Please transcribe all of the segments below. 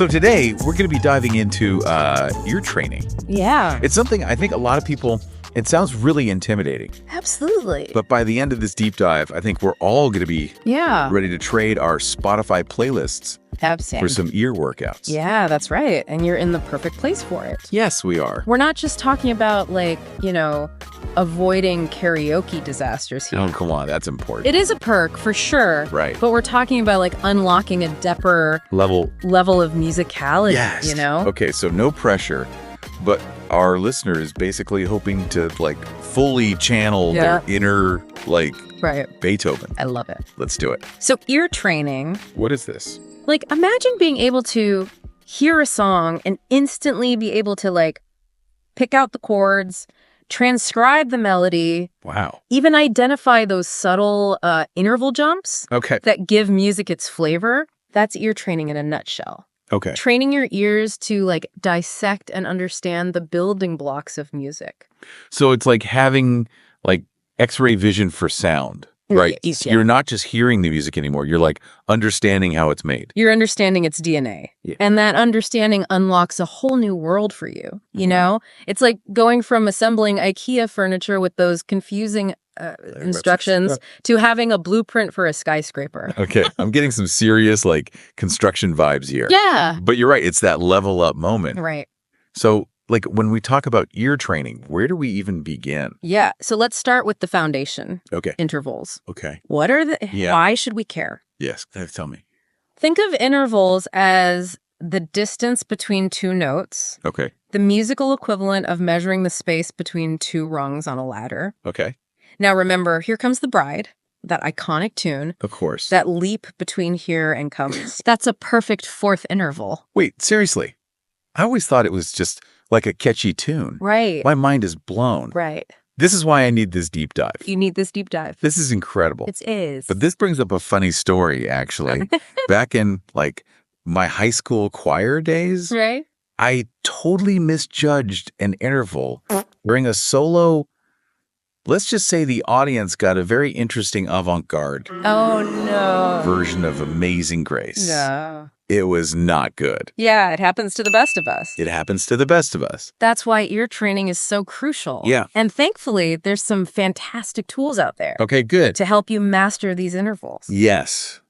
So today, we're going to be diving into ear training. Yeah. It's something I think a lot of people, it sounds really intimidating. Absolutely. But by the end of this deep dive, I think we're all going to be Yeah. ready to trade our Spotify playlists for some ear workouts. Yeah, that's right. And you're in the perfect place for it. Yes, we are. We're not just talking about, like, avoiding karaoke disasters here. Oh, come on. That's important. It is a perk for sure. Right. But we're talking about, like, unlocking a depper level of musicality, Yes. Okay, so no pressure, but our listener is basically hoping to, like, fully channel their inner, like, Beethoven. I love it. Let's do it. So ear training. What is this? Like, imagine being able to hear a song and instantly be able to, like, pick out the chords, transcribe the melody. Wow. Even identify those subtle interval jumps that give music its flavor. That's ear training in a nutshell. Okay. Training your ears to, like, dissect and understand the building blocks of music. So it's like having, like, X-ray vision for sound. Right. Yeah. You're not just hearing the music anymore. You're, like, understanding how it's made. You're understanding its DNA. Yeah. And that understanding unlocks a whole new world for you, you know? It's like going from assembling IKEA furniture with those confusing instructions to having a blueprint for a skyscraper. Okay. I'm getting some serious, like, construction vibes here. Yeah. But you're right. It's that level up moment. Right. So, like, when we talk about ear training, where do we even begin? Yeah. So let's start with the foundation. Okay. Intervals. Okay. What are why should we care? Yes. Tell me. Think of intervals as the distance between two notes. Okay. The musical equivalent of measuring the space between two rungs on a ladder. Okay. Now remember, Here Comes the Bride, that iconic tune. Of course. That leap between here and comes. That's a perfect fourth interval. Wait, seriously? I always thought it was just like a catchy tune. Right. My mind is blown. Right. This is why I need this deep dive. You need this deep dive. This is incredible. It is. But this brings up a funny story, actually. Back in, like, my high school choir days, right? I totally misjudged an interval during a solo. Let's just say the audience got a very interesting avant-garde version of Amazing Grace. No. It was not good. Yeah, it happens to the best of us. It happens to the best of us. That's why ear training is so crucial. Yeah. And thankfully, there's some fantastic tools out there. Okay, good. To help you master these intervals. Yes.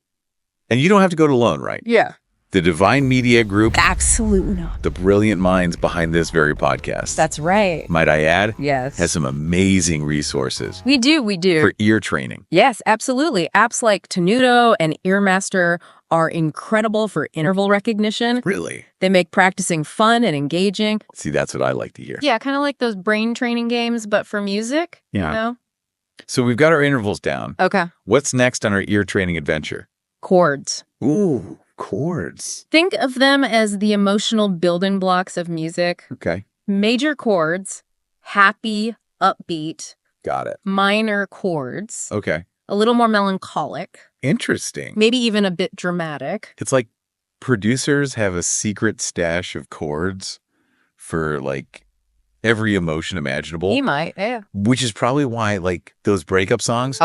And you don't have to go it alone, right? Yeah. The Divine Media Group. Absolutely not. The brilliant minds behind this very podcast. That's right. Might I add? Yes. Has some amazing resources. We do. For ear training. Yes, absolutely. Apps like Tenuto and Earmaster are incredible for interval recognition. Really? They make practicing fun and engaging. See, that's what I like to hear. Yeah, kind of like those brain training games, but for music. Yeah. You know? So we've got our intervals down. Okay. What's next on our ear training adventure? Chords. Ooh, chords. Think of them as the emotional building blocks of music. Okay. Major chords, happy, upbeat. Got it. Minor chords. Okay. A little more melancholic. Interesting. Maybe even a bit dramatic. It's like producers have a secret stash of chords for, like, every emotion imaginable. You might, yeah. Which is probably why, like, those breakup songs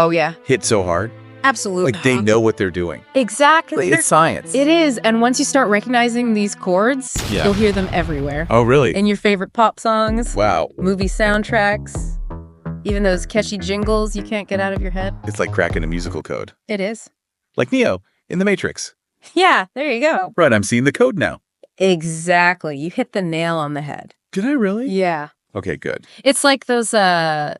hit so hard. Absolutely. Like, they know what they're doing. Exactly. It's science. It is. And once you start recognizing these chords, you'll hear them everywhere. Oh, really? In your favorite pop songs. Wow. Movie soundtracks. Even those catchy jingles you can't get out of your head. It's like cracking a musical code. It is. Like Neo in The Matrix. Yeah, there you go. Right, I'm seeing the code now. Exactly. You hit the nail on the head. Did I really? Yeah. Okay, good. It's like those sad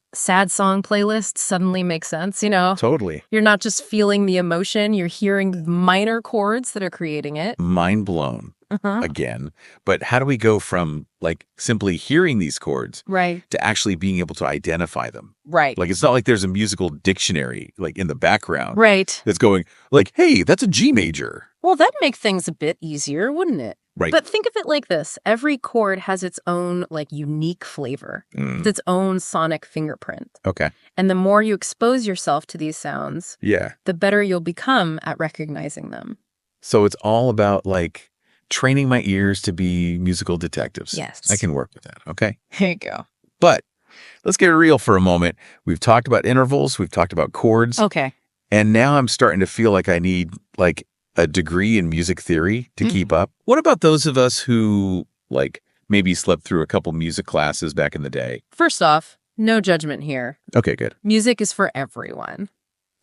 song playlists suddenly make sense, you know? Totally. You're not just feeling the emotion, you're hearing minor chords that are creating it. Mind blown again. But how do we go from, like, simply hearing these chords to actually being able to identify them? Right. Like, it's not like there's a musical dictionary, like, in the background. Right. That's going, like, hey, that's a G major. Well, that'd make things a bit easier, wouldn't it? Right. But think of it like this. Every chord has its own, like, unique flavor. It's its own sonic fingerprint. Okay. And the more you expose yourself to these sounds, yeah, the better you'll become at recognizing them. So it's all about, like, training my ears to be musical detectives. Yes. I can work with that. Okay. There you go. But let's get real for a moment. We've talked about intervals. We've talked about chords. Okay. And now I'm starting to feel like I need, like, a degree in music theory to keep up. What about those of us who, like, maybe slept through a couple music classes back in the day? First off, no judgment here. Okay, good. Music is for everyone.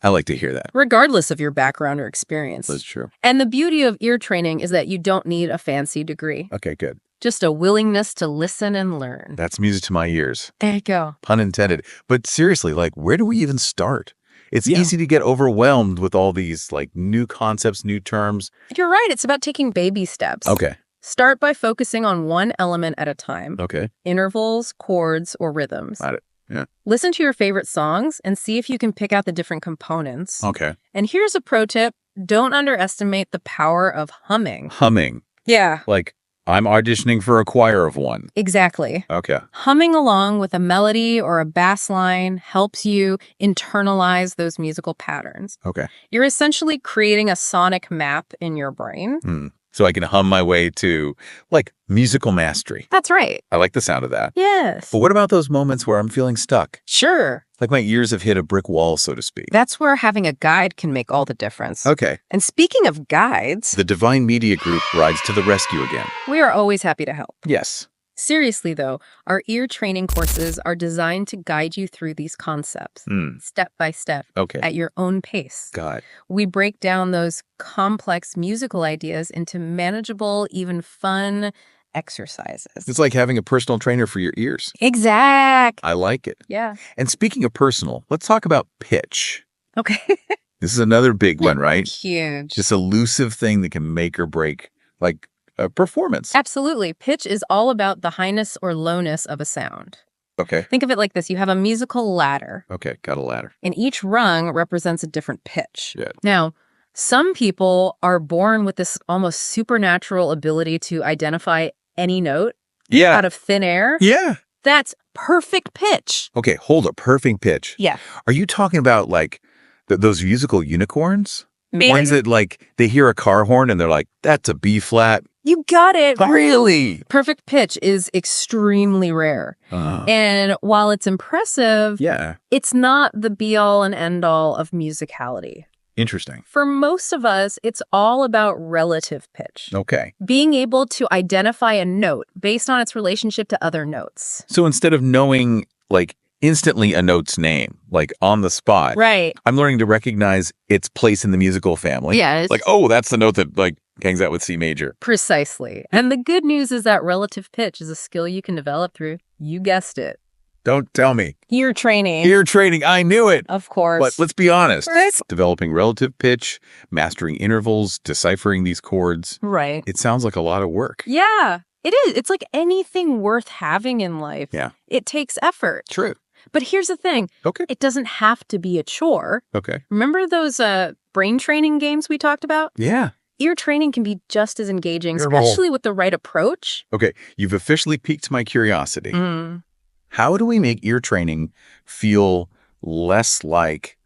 I like to hear that. Regardless of your background or experience. That's true. And the beauty of ear training is that you don't need a fancy degree. Okay, good. Just a willingness to listen and learn. That's music to my ears. There you go. Pun intended. But seriously, like, where do we even start? It's easy to get overwhelmed with all these, like, new concepts, new terms. You're right. It's about taking baby steps. Okay. Start by focusing on one element at a time. Okay. Intervals, chords, or rhythms. Got it. Yeah. Listen to your favorite songs and see if you can pick out the different components. Okay. And here's a pro tip. Don't underestimate the power of humming. Humming. Yeah. Like, I'm auditioning for a choir of one. Exactly. Okay. Humming along with a melody or a bass line helps you internalize those musical patterns. Okay. You're essentially creating a sonic map in your brain. So I can hum my way to, like, musical mastery. That's right. I like the sound of that. Yes. But what about those moments where I'm feeling stuck? Sure. Like my ears have hit a brick wall, so to speak. That's where having a guide can make all the difference. Okay. And speaking of guides, The Divine Media Group rides to the rescue again. we are always happy to help. Yes. Seriously, though, our ear training courses are designed to guide you through these concepts, step by step, Okay. at your own pace. Got it. We break down those complex musical ideas into manageable, even fun exercises. It's like having a personal trainer for your ears. Exact. I like it. Yeah. And speaking of personal, let's talk about pitch. Okay. This is another big one, right? Huge. This elusive thing that can make or break, like, a performance. Absolutely. Pitch is all about the highness or lowness of a sound. Okay. Think of it like this. You have a musical ladder, Okay. Got a ladder. and each rung represents a different pitch. Yeah. Now, some people are born with this almost supernatural ability to identify any note Yeah. out of thin air. Yeah. That's perfect pitch. Okay. Hold up. Perfect pitch. Yeah. Are you talking about, like, those musical unicorns? Maybe. Ones that, like, they hear a car horn and they're like, that's a B flat. You got it. Really? Perfect pitch is extremely rare. And while it's impressive, Yeah. it's not the be-all and end-all of musicality. Interesting. For most of us, it's all about relative pitch. Okay. Being able to identify a note based on its relationship to other notes. So instead of knowing, like, instantly a note's name, like on the spot, Right. I'm learning to recognize its place in the musical family. Yeah. Like, oh, that's the note that, like, hangs out with C major. Precisely. And the good news is that relative pitch is a skill you can develop through, you guessed it, Don't tell me. ear training. Ear training. I knew it. Of course. But let's be honest. Right. Developing relative pitch, mastering intervals, deciphering these chords. Right. It sounds like a lot of work. Yeah, it is. It's like anything worth having in life. Yeah. It takes effort. True. But here's the thing. Okay. It doesn't have to be a chore. Okay. Remember those brain training games we talked about? Yeah. Ear training can be just as engaging, Ear roll. especially with the right approach. Okay. You've officially piqued my curiosity. Mm. How do we make ear training feel less like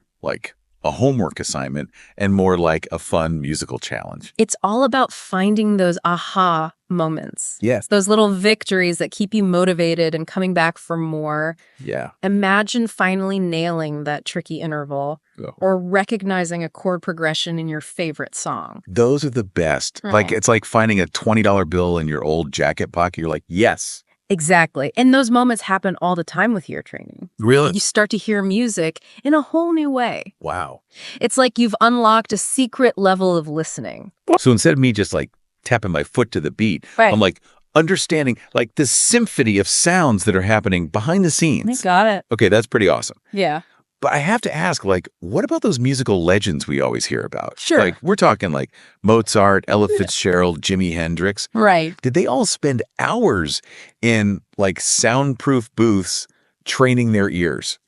a homework assignment and more like a fun musical challenge? It's all about finding those aha moments. Yes. Those little victories that keep you motivated and coming back for more. Yeah. Imagine finally nailing that tricky interval Oh. or recognizing a chord progression in your favorite song. Those are the best. Like, it's like finding a $20 bill in your old jacket pocket. You're like, yes. Exactly. And those moments happen all the time with ear training. Really? You start to hear music in a whole new way. Wow. It's like you've unlocked a secret level of listening. So instead of me just like tapping my foot to the beat, Right. I'm like understanding like this symphony of sounds that are happening behind the scenes. Got it. Okay, that's pretty awesome. Yeah. But I have to ask, like, what about those musical legends we always hear about? Sure. Like, we're talking like Mozart, Ella Fitzgerald, Jimi Hendrix. Right. Did they all spend hours in like soundproof booths training their ears?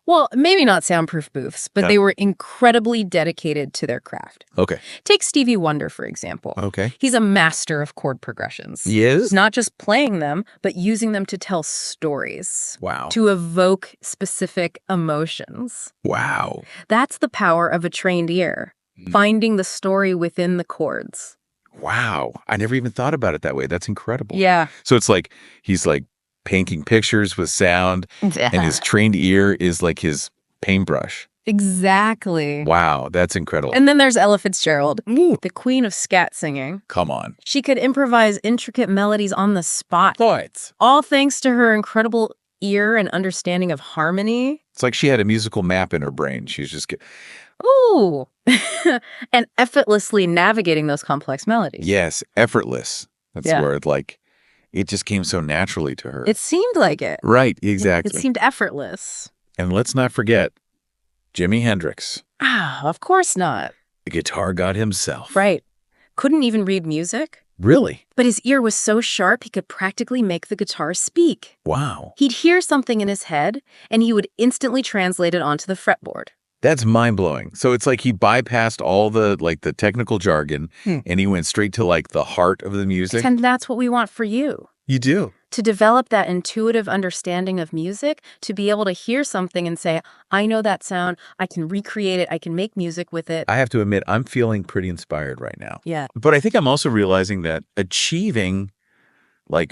Well, maybe not soundproof booths, but they were incredibly dedicated to their craft. Okay. Take Stevie Wonder, for example. Okay. He's a master of chord progressions. He is? Not just playing them, but using them to tell stories. Wow. To evoke specific emotions. Wow. That's the power of a trained ear, finding the story within the chords. Wow. I never even thought about it that way. That's incredible. Yeah. So it's like he's like painting pictures with sound, and his trained ear is like his paintbrush. Exactly. Wow, that's incredible. And then there's Ella Fitzgerald, the queen of scat singing. Come on. She could improvise intricate melodies on the spot. Thoughts. All thanks to her incredible ear and understanding of harmony. It's like she had a musical map in her brain. She's just... Ooh. And effortlessly navigating those complex melodies. Yes, effortless. That's the word. Like, it just came so naturally to her. It seemed like it. Right, exactly. It seemed effortless. And let's not forget Jimi Hendrix. Ah, of course not. The guitar god himself. Right. Couldn't even read music. Really? But his ear was so sharp he could practically make the guitar speak. Wow. He'd hear something in his head, and he would instantly translate it onto the fretboard. That's mind-blowing. So it's like he bypassed all the technical jargon and he went straight to the heart of the music. And that's what we want for you. You do. To develop that intuitive understanding of music, to be able to hear something and say, I know that sound, I can recreate it, I can make music with it. I have to admit, I'm feeling pretty inspired right now. Yeah. But I think I'm also realizing that achieving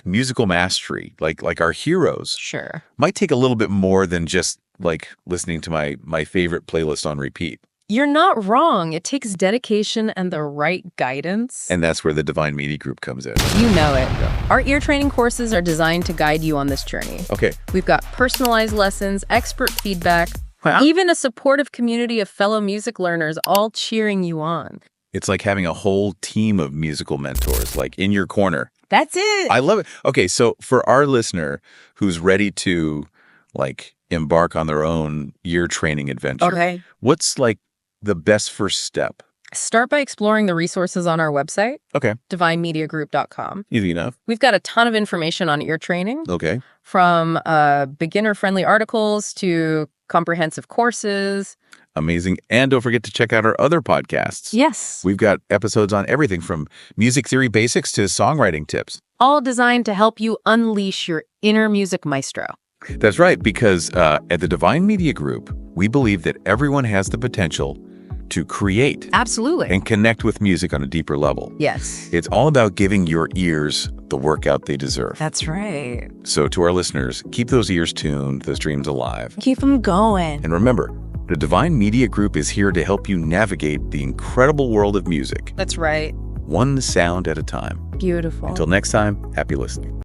musical mastery, like our heroes, Sure, might take a little bit more than just listening to my favorite playlist on repeat. You're not wrong. It takes dedication and the right guidance. And that's where the Divine Media Group comes in. You know it. Yeah. Our ear training courses are designed to guide you on this journey. Okay. We've got personalized lessons, expert feedback, wow. Even a supportive community of fellow music learners all cheering you on. It's like having a whole team of musical mentors, in your corner. That's it. I love it. Okay, so for our listener who's ready to, embark on their own ear training adventure, what's, the best first step? Start by exploring the resources on our website. Okay. divinemediagroup.com. Easy enough. We've got a ton of information on ear training. Okay. From beginner-friendly articles to comprehensive courses. Amazing. And don't forget to check out our other podcasts. Yes. We've got episodes on everything from music theory basics to songwriting tips. All designed to help you unleash your inner music maestro. That's right, because at the Divine Media Group, we believe that everyone has the potential to create. Absolutely. And connect with music on a deeper level. Yes. It's all about giving your ears the workout they deserve. That's right. So to our listeners, keep those ears tuned, those dreams alive. Keep them going. And remember, the Divine Media Group is here to help you navigate the incredible world of music. That's right. One sound at a time. Beautiful. Until next time, happy listening.